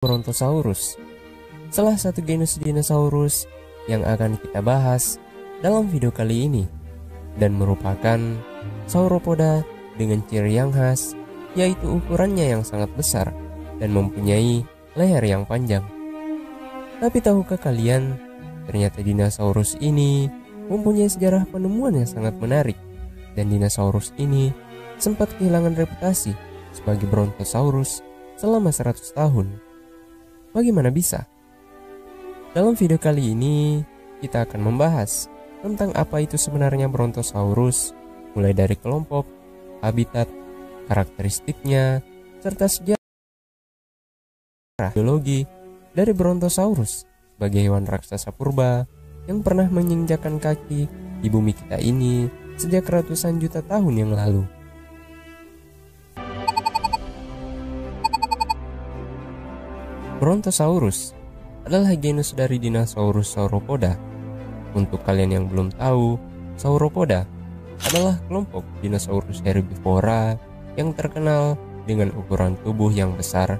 Brontosaurus, salah satu genus dinosaurus yang akan kita bahas dalam video kali ini, dan merupakan sauropoda dengan ciri yang khas, yaitu ukurannya yang sangat besar dan mempunyai leher yang panjang. Tapi tahukah kalian, ternyata dinosaurus ini mempunyai sejarah penemuan yang sangat menarik, dan dinosaurus ini sempat kehilangan reputasi sebagai Brontosaurus selama 100 tahun. Bagaimana bisa? Dalam video kali ini, kita akan membahas tentang apa itu sebenarnya Brontosaurus, mulai dari kelompok, habitat, karakteristiknya, serta sejarah biologi dari Brontosaurus sebagai hewan raksasa purba yang pernah menginjakkan kaki di bumi kita ini sejak ratusan juta tahun yang lalu. Brontosaurus adalah genus dari dinosaurus sauropoda. Untuk kalian yang belum tahu, sauropoda adalah kelompok dinosaurus herbivora yang terkenal dengan ukuran tubuh yang besar,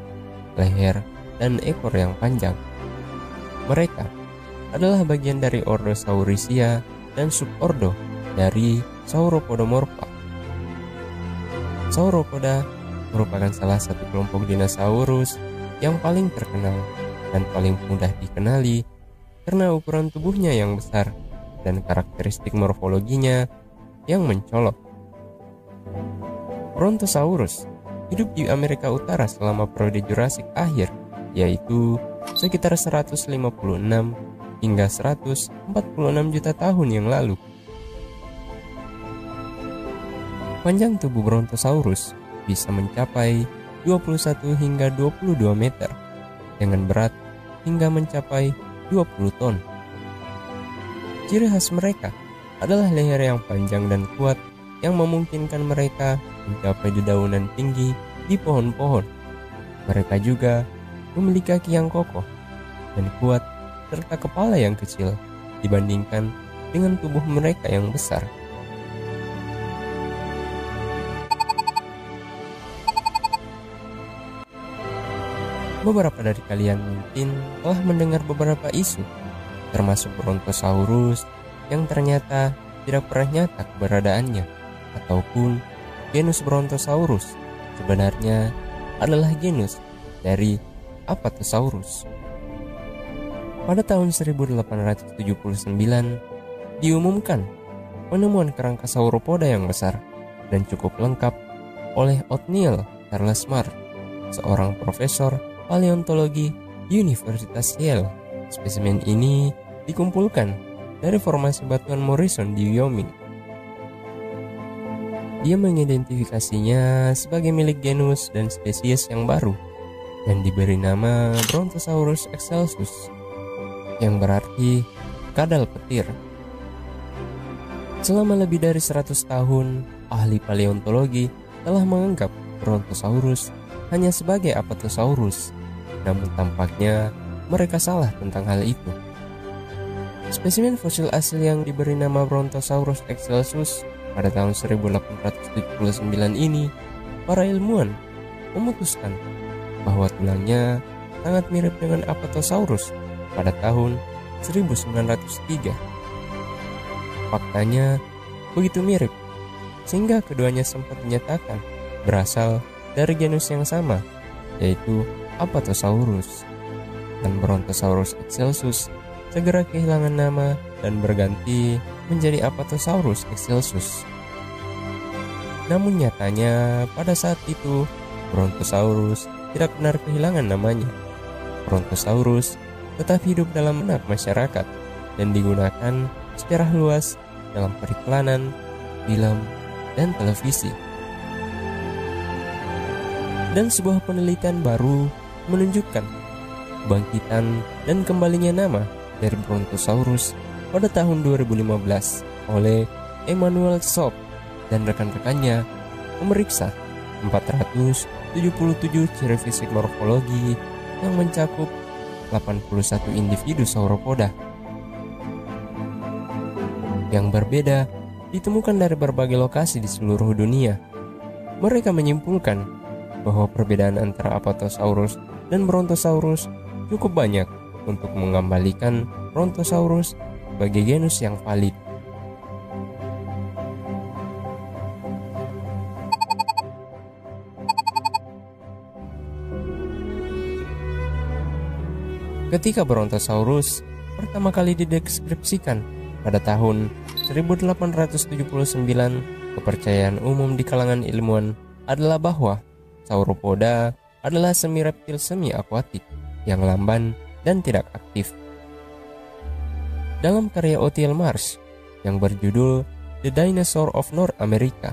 leher, dan ekor yang panjang. Mereka adalah bagian dari ordo Saurisia dan subordo dari Sauropodomorpha. Sauropoda merupakan salah satu kelompok dinosaurus yang paling terkenal dan paling mudah dikenali karena ukuran tubuhnya yang besar dan karakteristik morfologinya yang mencolok. Brontosaurus hidup di Amerika Utara selama periode Jurassik akhir, yaitu sekitar 156 hingga 146 juta tahun yang lalu. Panjang tubuh Brontosaurus bisa mencapai 21 hingga 22 meter dengan berat hingga mencapai 20 ton. Ciri khas mereka adalah leher yang panjang dan kuat yang memungkinkan mereka mencapai dedaunan tinggi di pohon-pohon. Mereka juga memiliki kaki yang kokoh dan kuat serta kepala yang kecil dibandingkan dengan tubuh mereka yang besar. Beberapa dari kalian mungkin telah mendengar beberapa isu, termasuk Brontosaurus yang ternyata tidak pernah nyata keberadaannya, ataupun genus Brontosaurus sebenarnya adalah genus dari Apatosaurus. Pada tahun 1879 diumumkan penemuan kerangka sauropoda yang besar dan cukup lengkap oleh Othniel Charles Marsh, seorang profesor paleontologi Universitas Yale. Spesimen ini dikumpulkan dari formasi batuan Morrison di Wyoming. Dia mengidentifikasinya sebagai milik genus dan spesies yang baru dan diberi nama Brontosaurus excelsus, yang berarti kadal petir. Selama lebih dari 100 tahun, ahli paleontologi telah menganggap Brontosaurus hanya sebagai Apatosaurus. Namun tampaknya mereka salah tentang hal itu. Spesimen fosil asli yang diberi nama Brontosaurus excelsus pada tahun 1879 ini, para ilmuwan memutuskan bahwa tulangnya sangat mirip dengan Apatosaurus pada tahun 1903. Faktanya begitu mirip, sehingga keduanya sempat dinyatakan berasal dari genus yang sama, yaitu Apatosaurus. Dan Brontosaurus excelsus segera kehilangan nama dan berganti menjadi Apatosaurus excelsus. Namun nyatanya pada saat itu Brontosaurus tidak benar kehilangan namanya. Brontosaurus tetap hidup dalam benak masyarakat dan digunakan secara luas dalam periklanan, film, dan televisi. Dan sebuah penelitian baru menunjukkan kebangkitan dan kembalinya nama dari Brontosaurus pada tahun 2015 oleh Emmanuel Sob dan rekan-rekannya memeriksa 477 ciri fisik morfologi yang mencakup 81 individu sauropoda yang berbeda ditemukan dari berbagai lokasi di seluruh dunia. Mereka menyimpulkan bahwa perbedaan antara Apatosaurus dan Brontosaurus cukup banyak untuk mengembalikan Brontosaurus sebagai genus yang valid. Ketika Brontosaurus pertama kali dideskripsikan pada tahun 1879, kepercayaan umum di kalangan ilmuwan adalah bahwa Sauropoda adalah semi reptil semi akuatik yang lamban dan tidak aktif. Dalam karya Othniel Marsh yang berjudul The Dinosaur of North America,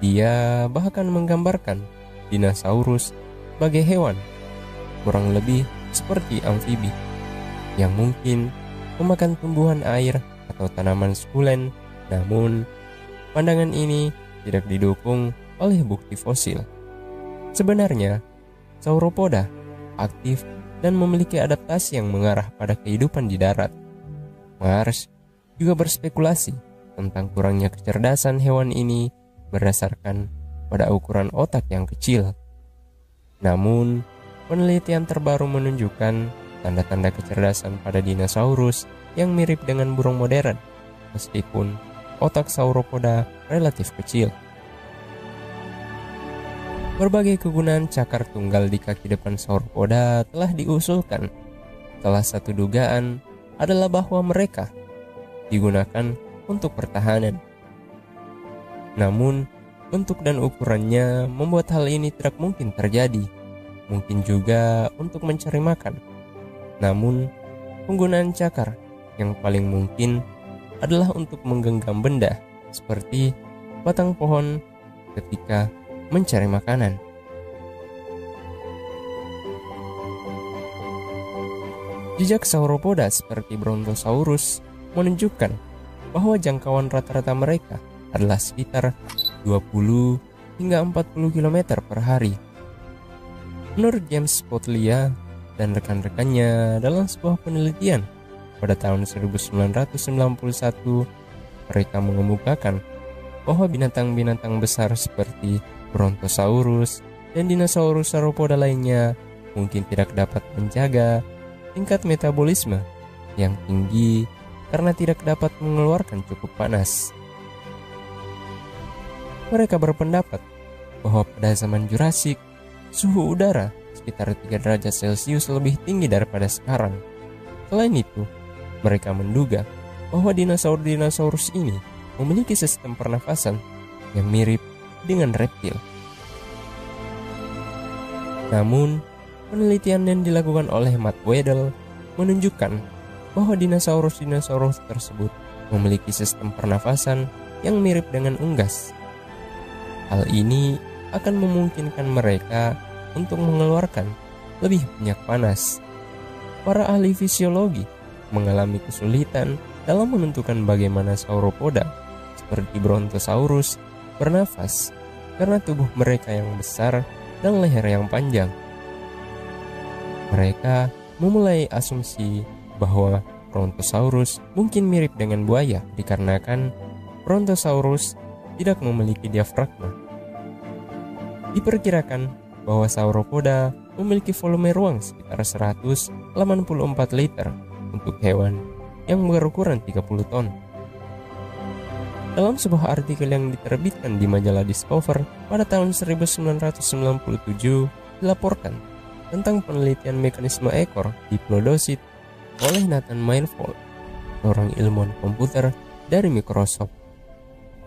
dia bahkan menggambarkan dinosaurus sebagai hewan kurang lebih seperti amfibi yang mungkin memakan tumbuhan air atau tanaman sukulen. Namun, pandangan ini tidak didukung oleh bukti fosil. Sebenarnya, Sauropoda aktif dan memiliki adaptasi yang mengarah pada kehidupan di darat. Marsh juga berspekulasi tentang kurangnya kecerdasan hewan ini berdasarkan pada ukuran otak yang kecil. Namun, penelitian terbaru menunjukkan tanda-tanda kecerdasan pada dinosaurus yang mirip dengan burung modern, meskipun otak Sauropoda relatif kecil. Berbagai kegunaan cakar tunggal di kaki depan Sauropoda telah diusulkan. Salah satu dugaan adalah bahwa mereka digunakan untuk pertahanan. Namun, bentuk dan ukurannya membuat hal ini tidak mungkin terjadi. Mungkin juga untuk mencari makan. Namun, penggunaan cakar yang paling mungkin adalah untuk menggenggam benda seperti batang pohon ketika mencari makanan. Jejak Sauropoda seperti Brontosaurus menunjukkan bahwa jangkauan rata-rata mereka adalah sekitar 20 hingga 40 km per hari. Menurut James Spotlia dan rekan-rekannya dalam sebuah penelitian pada tahun 1991, mereka mengemukakan bahwa binatang-binatang besar seperti Brontosaurus dan dinosaurus sauropoda lainnya mungkin tidak dapat menjaga tingkat metabolisme yang tinggi karena tidak dapat mengeluarkan cukup panas. Mereka berpendapat bahwa pada zaman Jurassik, suhu udara sekitar 3 derajat Celcius lebih tinggi daripada sekarang. Selain itu, mereka menduga bahwa dinosaurus ini memiliki sistem pernafasan yang mirip dengan reptil. Namun, penelitian yang dilakukan oleh Matt Weddell menunjukkan bahwa dinosaurus tersebut memiliki sistem pernafasan yang mirip dengan unggas. Hal ini akan memungkinkan mereka untuk mengeluarkan lebih banyak panas. Para ahli fisiologi mengalami kesulitan dalam menentukan bagaimana sauropoda seperti Brontosaurus bernafas karena tubuh mereka yang besar dan leher yang panjang. Mereka memulai asumsi bahwa Brontosaurus mungkin mirip dengan buaya dikarenakan Brontosaurus tidak memiliki diafragma. Diperkirakan bahwa sauropoda memiliki volume ruang sekitar 184 liter untuk hewan yang berukuran 30 ton. Dalam sebuah artikel yang diterbitkan di majalah Discover pada tahun 1997 dilaporkan tentang penelitian mekanisme ekor diplodosit oleh Nathan Myhrvold, seorang ilmuwan komputer dari Microsoft.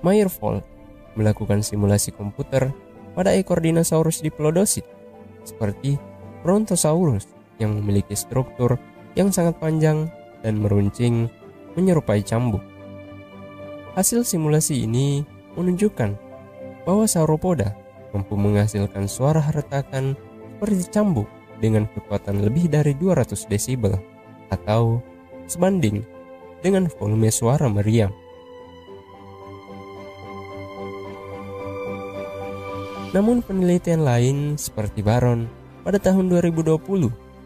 Myhrvold melakukan simulasi komputer pada ekor dinosaurus diplodosit seperti Brontosaurus yang memiliki struktur yang sangat panjang dan meruncing menyerupai cambuk. Hasil simulasi ini menunjukkan bahwa sauropoda mampu menghasilkan suara retakan seperti cambuk dengan kekuatan lebih dari 200 desibel atau sebanding dengan volume suara meriam. Namun penelitian lain seperti Baron pada tahun 2020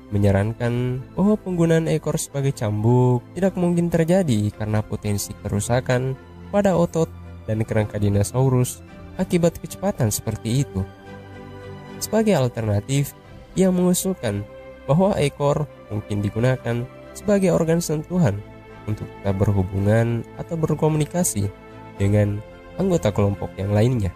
menyarankan bahwa penggunaan ekor sebagai cambuk tidak mungkin terjadi karena potensi kerusakan pada otot dan kerangka dinosaurus akibat kecepatan seperti itu. Sebagai alternatif, yang mengusulkan bahwa ekor mungkin digunakan sebagai organ sentuhan untuk tetap berhubungan atau berkomunikasi dengan anggota kelompok yang lainnya.